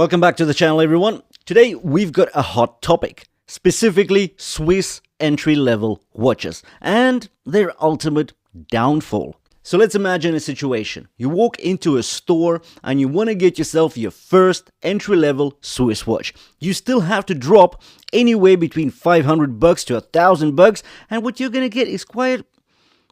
Welcome back to the channel, everyone. Today we've got a hot topic, specifically Swiss entry-level watches and their ultimate downfall. So let's imagine a situation. You walk into a store and you want to get yourself your first entry-level Swiss watch. You still have to drop anywhere between $500 to $1,000, and what you're going to get is quite,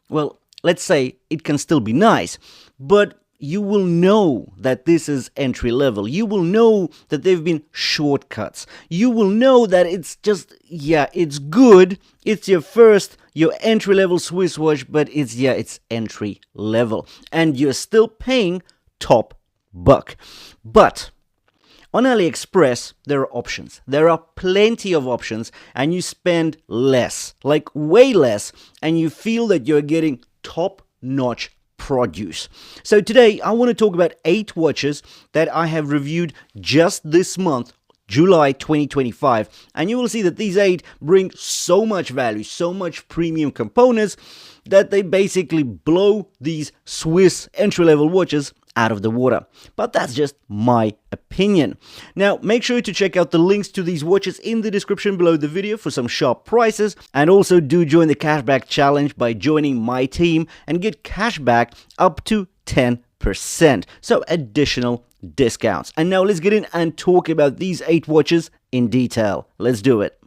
well, let's say it can still be nice, but you will know that this is entry level. You will know that there have been shortcuts. You will know that it's just, it's good. It's your entry level Swiss watch, but it's entry level. And you're still paying top buck. But on AliExpress, there are options. There are plenty of options, and you spend less, like way less, and you feel that you're getting top-notch produce. So today I want to talk about 8 watches that I have reviewed just this month, July 2025, and you will see that these 8 bring so much value, so much premium components that they basically blow these Swiss entry-level watches out of the water. But that's just my opinion. Now, make sure to check out the links to these watches in the description below the video for some sharp prices, and also do join the cashback challenge by joining my team and get cashback up to 10%. So additional discounts. And now let's get in and talk about these 8 watches in detail. Let's do it.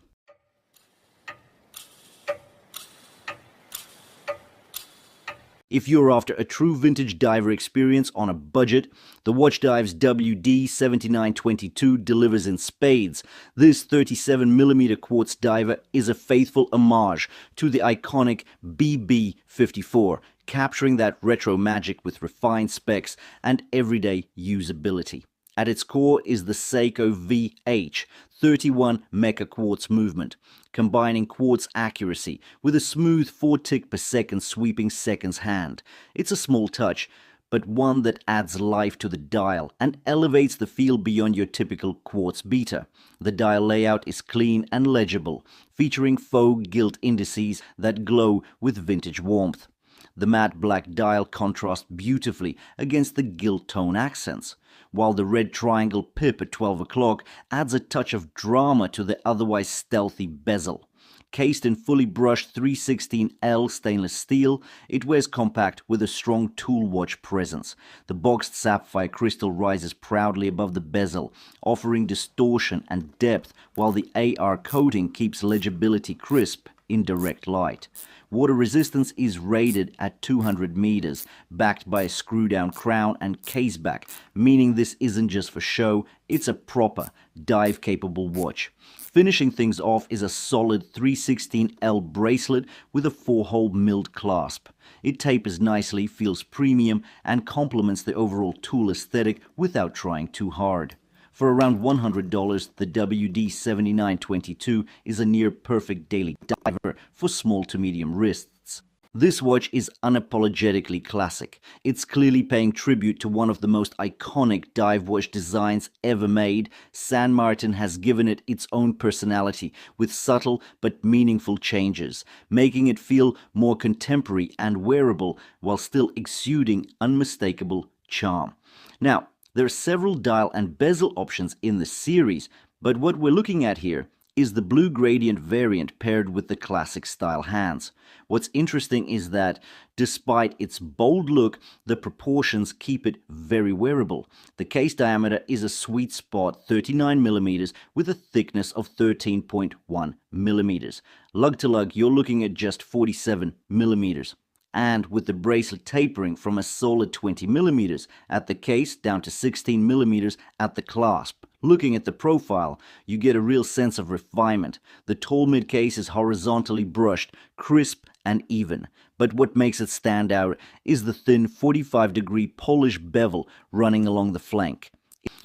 If you're after a true vintage diver experience on a budget, the Watchdives WD7922 delivers in spades. This 37mm quartz diver is a faithful homage to the iconic BB58, capturing that retro magic with refined specs and everyday usability. At its core is the Seiko VH 31 mecha quartz movement, combining quartz accuracy with a smooth 4 tick per second sweeping seconds hand. It's a small touch, but one that adds life to the dial and elevates the feel beyond your typical quartz beater. The dial layout is clean and legible, featuring faux gilt indices that glow with vintage warmth. The matte black dial contrasts beautifully against the gilt tone accents, while the red triangle pip at 12 o'clock adds a touch of drama to the otherwise stealthy bezel. Cased in fully brushed 316L stainless steel, it wears compact with a strong tool watch presence. The boxed sapphire crystal rises proudly above the bezel, offering distortion and depth, while the AR coating keeps legibility crisp in direct light. Water resistance is rated at 200 meters, backed by a screw-down crown and caseback, meaning this isn't just for show, it's a proper, dive-capable watch. Finishing things off is a solid 316L bracelet with a 4-hole milled clasp. It tapers nicely, feels premium, and complements the overall tool aesthetic without trying too hard. For around $100, the WD7922 is a near-perfect daily diver for small to medium wrists. This watch is unapologetically classic. It's clearly paying tribute to one of the most iconic dive watch designs ever made. San Martin has given it its own personality with subtle but meaningful changes, making it feel more contemporary and wearable while still exuding unmistakable charm. Now, there are several dial and bezel options in the series, but what we're looking at here is the blue gradient variant paired with the classic style hands. What's interesting is that despite its bold look, the proportions keep it very wearable. The case diameter is a sweet spot 39mm with a thickness of 13.1mm. Lug to lug, you're looking at just 47mm. And with the bracelet tapering from a solid 20mm at the case down to 16mm at the clasp. Looking at the profile, you get a real sense of refinement. The tall mid-case is horizontally brushed, crisp and even. But what makes it stand out is the thin 45-degree polished bevel running along the flank.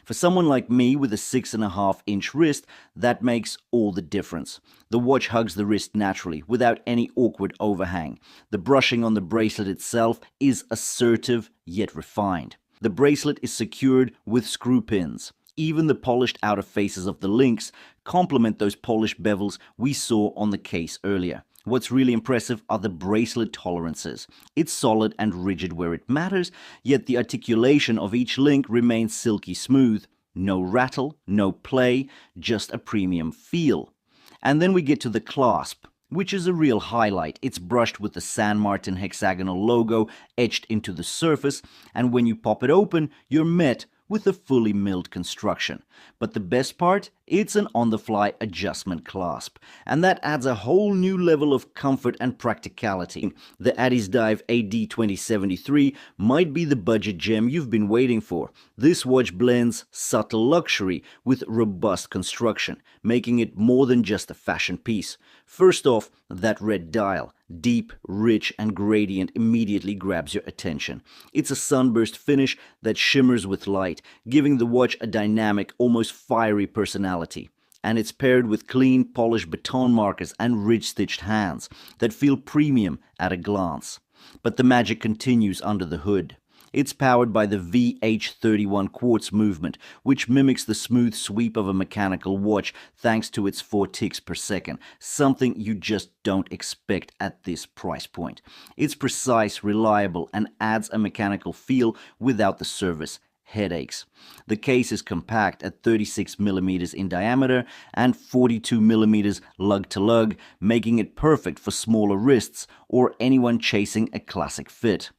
For someone like me with a 6.5-inch wrist, that makes all the difference. The watch hugs the wrist naturally, without any awkward overhang. The brushing on the bracelet itself is assertive yet refined. The bracelet is secured with screw pins. Even the polished outer faces of the links complement those polished bevels we saw on the case earlier. What's really impressive are the bracelet tolerances. It's solid and rigid where it matters, yet the articulation of each link remains silky smooth no rattle, no play, just a premium feel. And then we get to the clasp, which is a real highlight. It's brushed with the San Martin hexagonal logo etched into the surface, and when you pop it open, you're met with a fully milled construction. But the best part, it's an on-the-fly adjustment clasp, and that adds a whole new level of comfort and practicality. The Addiesdive AD2073 might be the budget gem you've been waiting for. This watch blends subtle luxury with robust construction, making it more than just a fashion piece. First off, that red dial, deep, rich, and gradient, immediately grabs your attention. It's a sunburst finish that shimmers with light, giving the watch a dynamic, almost fiery personality. And it's paired with clean, polished baton markers and ridge-stitched hands that feel premium at a glance. But the magic continues under the hood. It's powered by the VH31 quartz movement, which mimics the smooth sweep of a mechanical watch thanks to its 4 ticks per second, something you just don't expect at this price point. It's precise, reliable, and adds a mechanical feel without the service headaches. The case is compact at 36mm in diameter and 42mm lug to lug, making it perfect for smaller wrists or anyone chasing a classic fit.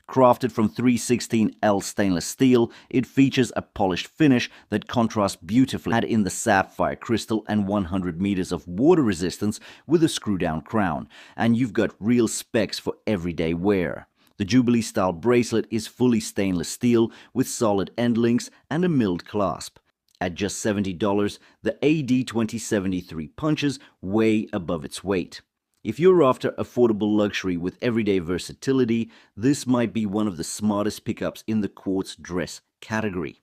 Crafted from 316L stainless steel, it features a polished finish that contrasts beautifully, add in the sapphire crystal and 100 meters of water resistance with a screw-down crown, and you've got real specs for everyday wear. The Jubilee-style bracelet is fully stainless steel with solid end links and a milled clasp. At just $70, the AD2073 punches way above its weight. If you're after affordable luxury with everyday versatility, this might be one of the smartest pickups in the quartz dress category.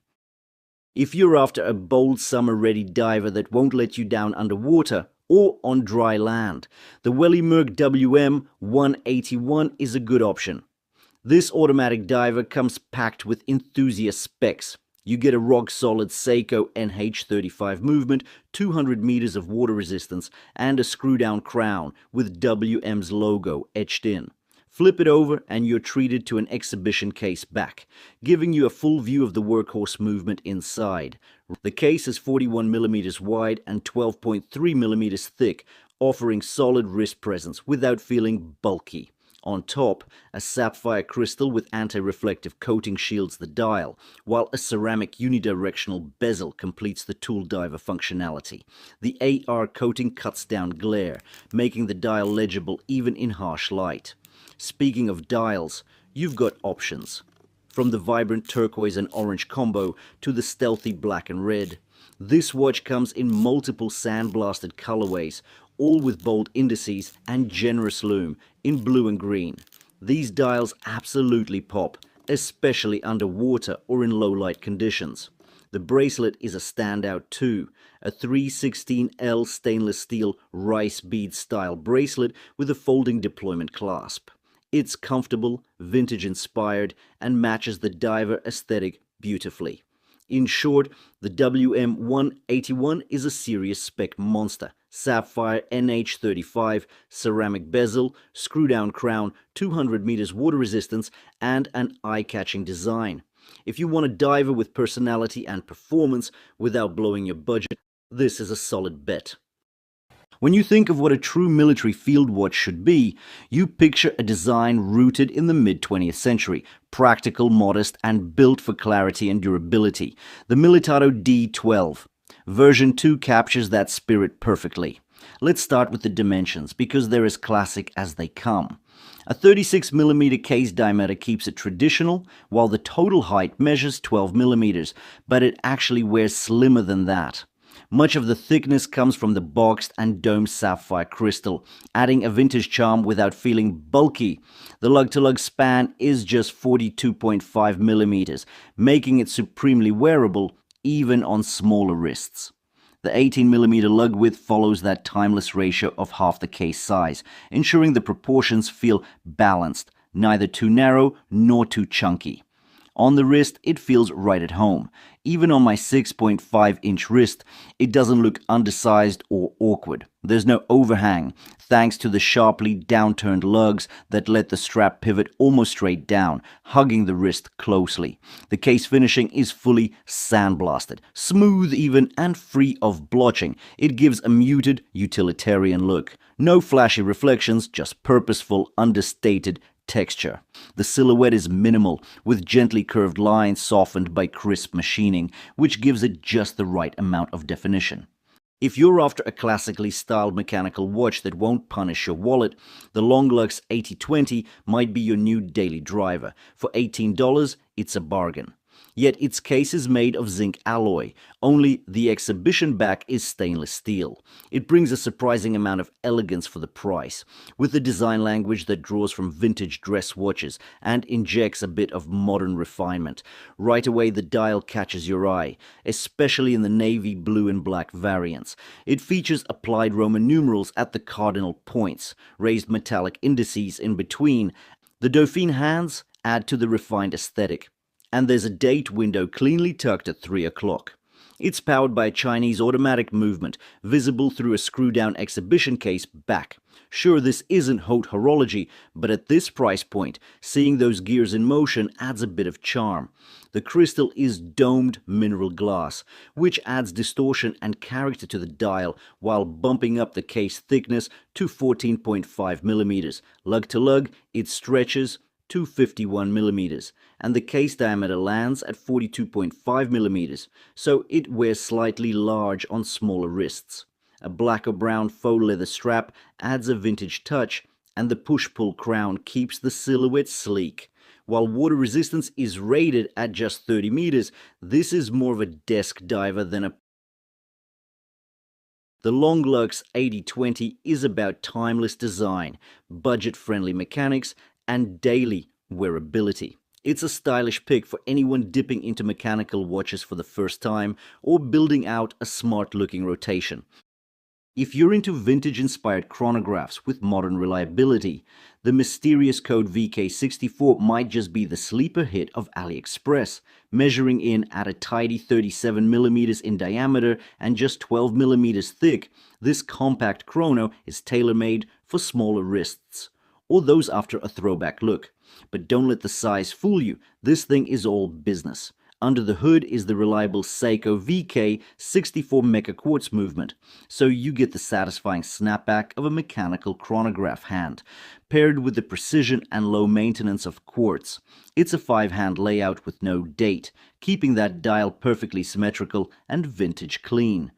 If you're after a bold summer-ready diver that won't let you down underwater or on dry land, the Merck WM181 is a good option. This automatic diver comes packed with enthusiast specs. You get a rock-solid Seiko NH35 movement, 200 meters of water resistance, and a screw-down crown with WM's logo etched in. Flip it over and you're treated to an exhibition case back, giving you a full view of the workhorse movement inside. The case is 41mm wide and 12.3mm thick, offering solid wrist presence without feeling bulky. On top, a sapphire crystal with anti-reflective coating shields the dial, while a ceramic unidirectional bezel completes the tool diver functionality. The AR coating cuts down glare, making the dial legible even in harsh light. Speaking of dials, you've got options. From the vibrant turquoise and orange combo to the stealthy black and red, this watch comes in multiple sandblasted colorways, all with bold indices and generous lume in blue and green. These dials absolutely pop, especially underwater or in low light conditions. The bracelet is a standout too, a 316L stainless steel rice bead style bracelet with a folding deployment clasp. It's comfortable, vintage inspired, and matches the diver aesthetic beautifully. In short, the WM181 is a serious spec monster. Sapphire NH35, ceramic bezel, screw-down crown, 200 meters water resistance, and an eye-catching design. If you want a diver with personality and performance without blowing your budget, this is a solid bet. When you think of what a true military field watch should be, you picture a design rooted in the mid-20th century, practical, modest, and built for clarity and durability. The Militado D12. Version 2 captures that spirit perfectly. Let's start with the dimensions, because they're as classic as they come. A 36mm case diameter keeps it traditional, while the total height measures 12mm, but it actually wears slimmer than that. Much of the thickness comes from the boxed and domed sapphire crystal, adding a vintage charm without feeling bulky. The lug-to-lug span is just 42.5mm, making it supremely wearable even on smaller wrists. The 18mm lug width follows that timeless ratio of half the case size, ensuring the proportions feel balanced, neither too narrow nor too chunky. On the wrist, it feels right at home. Even on my 6.5-inch wrist, it doesn't look undersized or awkward. There's no overhang, thanks to the sharply downturned lugs that let the strap pivot almost straight down, hugging the wrist closely. The case finishing is fully sandblasted, smooth even, and free of blotching. It gives a muted, utilitarian look. No flashy reflections, just purposeful, understated texture. The silhouette is minimal, with gently curved lines softened by crisp machining, which gives it just the right amount of definition. If you're after a classically styled mechanical watch that won't punish your wallet, the LONGLUX 8020 might be your new daily driver. For $18, it's a bargain. Yet its case is made of zinc alloy, only the exhibition back is stainless steel. It brings a surprising amount of elegance for the price, with a design language that draws from vintage dress watches and injects a bit of modern refinement. Right away the dial catches your eye, especially in the navy, blue and black variants. It features applied Roman numerals at the cardinal points, raised metallic indices in between. The Dauphine hands add to the refined aesthetic. And there's a date window cleanly tucked at 3 o'clock. It's powered by a Chinese automatic movement, visible through a screw-down exhibition case back. Sure, this isn't haute horology, but at this price point, seeing those gears in motion adds a bit of charm. The crystal is domed mineral glass, which adds distortion and character to the dial while bumping up the case thickness to 14.5 millimeters. Lug to lug, it stretches to 51 millimeters, and the case diameter lands at 42.5 millimeters, so it wears slightly large on smaller wrists. A black or brown faux leather strap adds a vintage touch, and the push-pull crown keeps the silhouette sleek. While water resistance is rated at just 30 meters, this is more of a desk diver than a... The LONGLUX 8020 is about timeless design, budget-friendly mechanics, and daily wearability. It's a stylish pick for anyone dipping into mechanical watches for the first time or building out a smart-looking rotation. If you're into vintage-inspired chronographs with modern reliability, the mysterious code VK64 might just be the sleeper hit of ALIEXPRESS, measuring in at a tidy 37 millimeters in diameter and just 12 millimeters thick. This compact chrono is tailor-made for smaller wrists, or those after a throwback look. But don't let the size fool you, this thing is all business. Under the hood is the reliable Seiko VK64 Mecha Quartz movement, so you get the satisfying snapback of a mechanical chronograph hand, paired with the precision and low maintenance of quartz. It's a 5-hand layout with no date, keeping that dial perfectly symmetrical and vintage clean.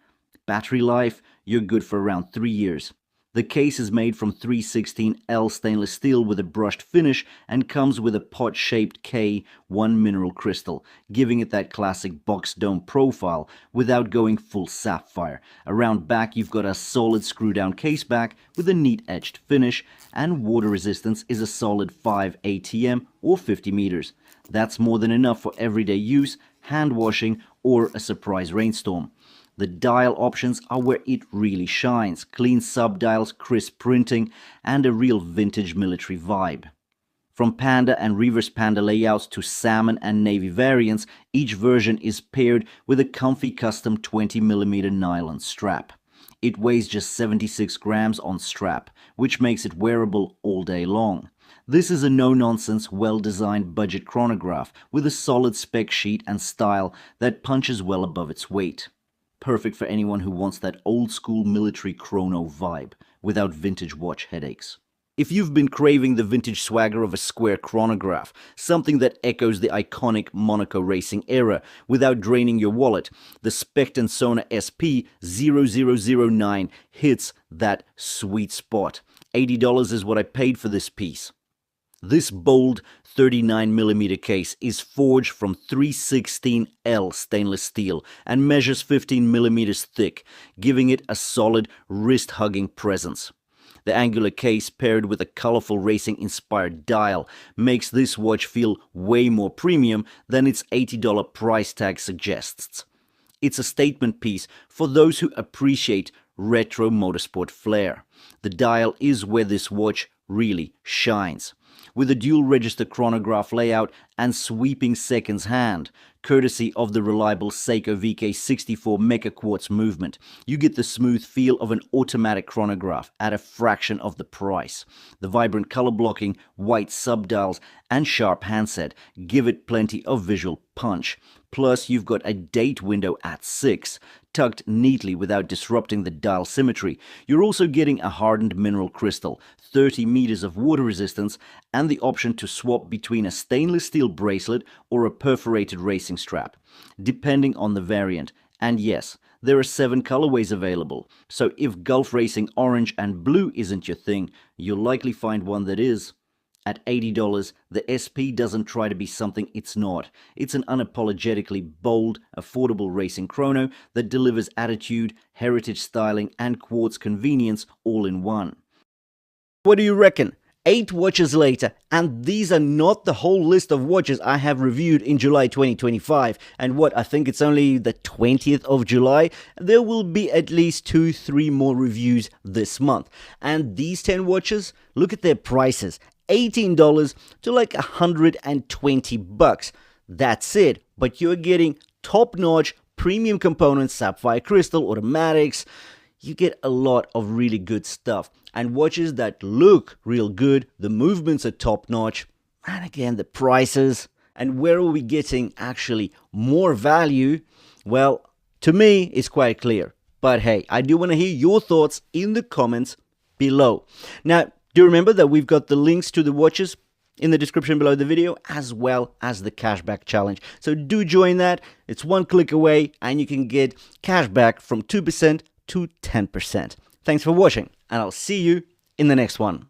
Battery life, you're good for around 3 years. The case is made from 316L stainless steel with a brushed finish and comes with a pot-shaped K1 mineral crystal, giving it that classic box dome profile without going full sapphire. Around back you've got a solid screw-down case back with a neat edged finish, and water resistance is a solid 5 ATM or 50 meters. That's more than enough for everyday use, hand washing, or a surprise rainstorm. The dial options are where it really shines. Clean subdials, crisp printing, and a real vintage military vibe. From Panda and Reverse Panda layouts to salmon and navy variants, each version is paired with a comfy custom 20mm nylon strap. It weighs just 76 grams on strap, which makes it wearable all day long. This is a no-nonsense, well-designed budget chronograph with a solid spec sheet and style that punches well above its weight. Perfect for anyone who wants that old-school military chrono vibe, without vintage watch headaches. If you've been craving the vintage swagger of a square chronograph, something that echoes the iconic Monaco racing era without draining your wallet, the Specht and Sohne SP00009 hits that sweet spot. $80 is what I paid for this piece. This bold 39mm case is forged from 316L stainless steel and measures 15mm thick, giving it a solid wrist-hugging presence. The angular case paired with a colorful racing-inspired dial makes this watch feel way more premium than its $80 price tag suggests. It's a statement piece for those who appreciate retro motorsport flair. The dial is where this watch really shines. with a dual register chronograph layout and sweeping seconds hand, courtesy of the reliable Seiko VK64 Mecha Quartz movement. You get the smooth feel of an automatic chronograph at a fraction of the price. The vibrant color blocking, white subdials, and sharp handset give it plenty of visual punch. Plus, you've got a date window at 6, tucked neatly without disrupting the dial symmetry. You're also getting a hardened mineral crystal, 30 meters of water resistance, and the option to swap between a stainless steel bracelet or a perforated racing strap, depending on the variant. And yes, there are 7 colorways available, so if Gulf Racing Orange and Blue isn't your thing, you'll likely find one that is. At $80, the SP doesn't try to be something it's not. It's an unapologetically bold, affordable racing chrono that delivers attitude, heritage styling, and quartz convenience all in one. What do you reckon? 8 watches later, and these are not the whole list of watches I have reviewed in July 2025. And what, I think it's only the 20th of July? There will be at least 2-3 more reviews this month. And these 10 watches, look at their prices. $18 to like $120. That's it. But you're getting top-notch premium components, sapphire crystal, automatics. You get a lot of really good stuff. And watches that look real good. The movements are top-notch. And again, the prices. And where are we getting actually more value? Well, to me, it's quite clear. But hey, I do want to hear your thoughts in the comments below. Now, do remember that we've got the links to the watches in the description below the video, as well as the cashback challenge. So do join that. It's one click away and you can get cashback from 2% to 10%. Thanks for watching, and I'll see you in the next one.